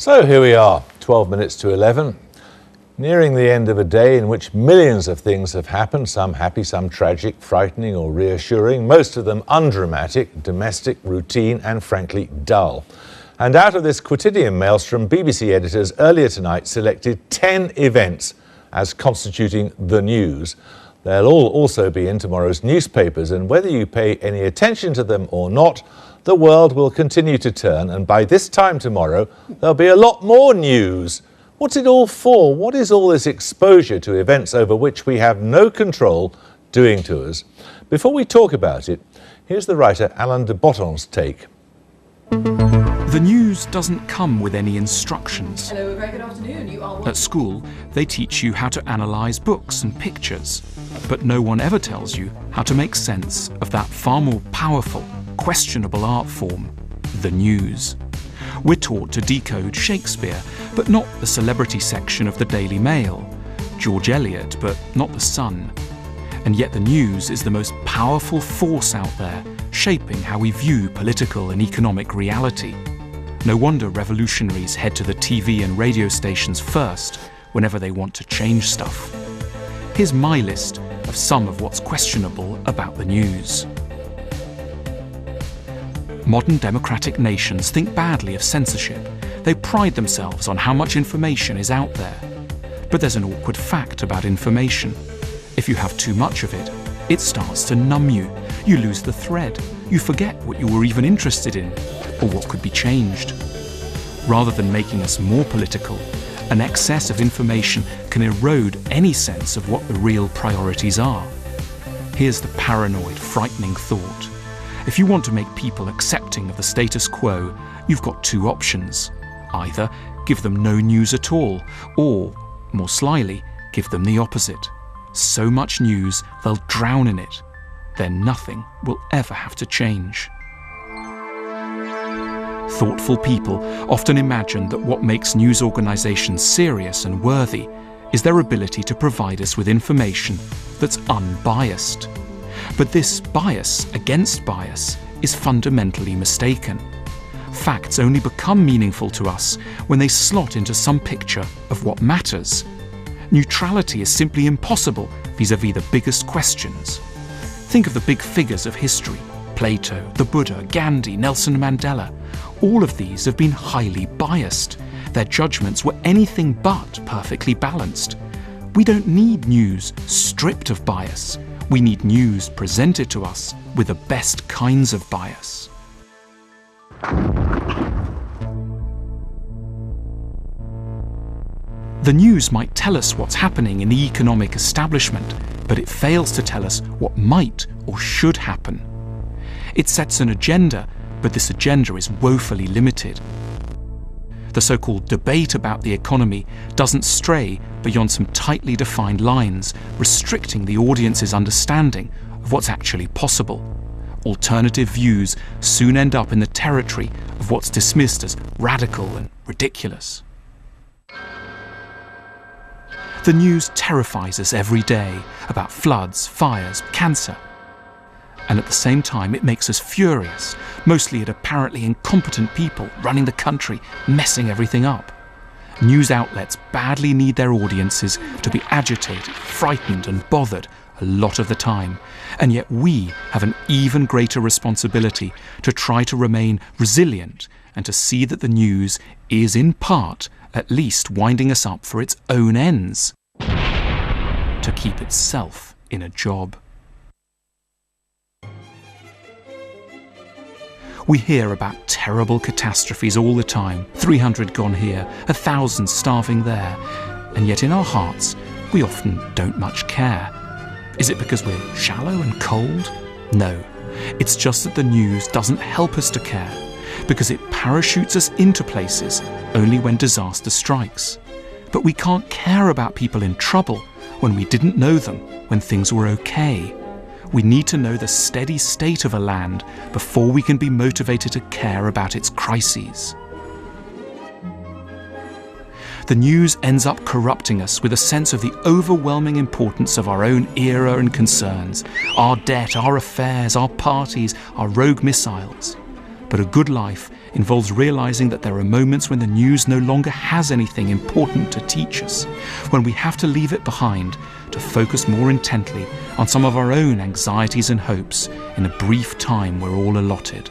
So here we are, 12 minutes to 11, nearing the end of a day in which millions of things have happened, some happy, some tragic, frightening or reassuring, most of them undramatic, domestic, routine and frankly dull. And out of this quotidian maelstrom, BBC editors earlier tonight selected 10 events as constituting the news. They'll all also be in tomorrow's newspapers, and whether you pay any attention to them or not, the world will continue to turn, and by this time tomorrow, there'll be a lot more news. What's it all for? What is all this exposure to events over which we have no control doing to us? Before we talk about it, here's the writer Alain de Botton's take. The news doesn't come with any instructions. Hello, very good afternoon. You are... At school, they teach you how to analyse books and pictures, but no one ever tells you how to make sense of that far more powerful, questionable art form, the news. We're taught to decode Shakespeare, but not the celebrity section of the Daily Mail, George Eliot, but not the Sun. And yet the news is the most powerful force out there, shaping how we view political and economic reality. No wonder revolutionaries head to the TV and radio stations first whenever they want to change stuff. Here's my list of some of what's questionable about the news. Modern democratic nations think badly of censorship. They pride themselves on how much information is out there. But there's an awkward fact about information. If you have too much of it, it starts to numb you. You lose the thread. You forget what you were even interested in, or what could be changed. Rather than making us more political, an excess of information can erode any sense of what the real priorities are. Here's the paranoid, frightening thought. If you want to make people accepting of the status quo, you've got two options. Either give them no news at all, or, more slyly, give them the opposite. So much news, they'll drown in it. Then nothing will ever have to change. Thoughtful people often imagine that what makes news organisations serious and worthy is their ability to provide us with information that's unbiased. But this bias against bias is fundamentally mistaken. Facts only become meaningful to us when they slot into some picture of what matters. Neutrality is simply impossible vis-à-vis the biggest questions. Think of the big figures of history: Plato, the Buddha, Gandhi, Nelson Mandela. All of these have been highly biased. Their judgments were anything but perfectly balanced. We don't need news stripped of bias. We need news presented to us with the best kinds of bias. The news might tell us what's happening in the economic establishment, but it fails to tell us what might or should happen. It sets an agenda, but this agenda is woefully limited. The so-called debate about the economy doesn't stray beyond some tightly defined lines, restricting the audience's understanding of what's actually possible. Alternative views soon end up in the territory of what's dismissed as radical and ridiculous. The news terrifies us every day about floods, fires, cancer. And at the same time, it makes us furious, mostly at apparently incompetent people running the country, messing everything up. News outlets badly need their audiences to be agitated, frightened and bothered a lot of the time. And yet we have an even greater responsibility to try to remain resilient and to see that the news is in part at least winding us up for its own ends, to keep itself in a job. We hear about terrible catastrophes all the time, 300 gone here, 1,000 starving there, and yet in our hearts we often don't much care. Is it because we're shallow and cold? No, it's just that the news doesn't help us to care, because it parachutes us into places only when disaster strikes. But we can't care about people in trouble when we didn't know them when things were okay. We need to know the steady state of a land before we can be motivated to care about its crises. The news ends up corrupting us with a sense of the overwhelming importance of our own era and concerns, our debt, our affairs, our parties, our rogue missiles. But a good life involves realizing that there are moments when the news no longer has anything important to teach us, when we have to leave it behind to focus more intently on some of our own anxieties and hopes in a brief time we're all allotted.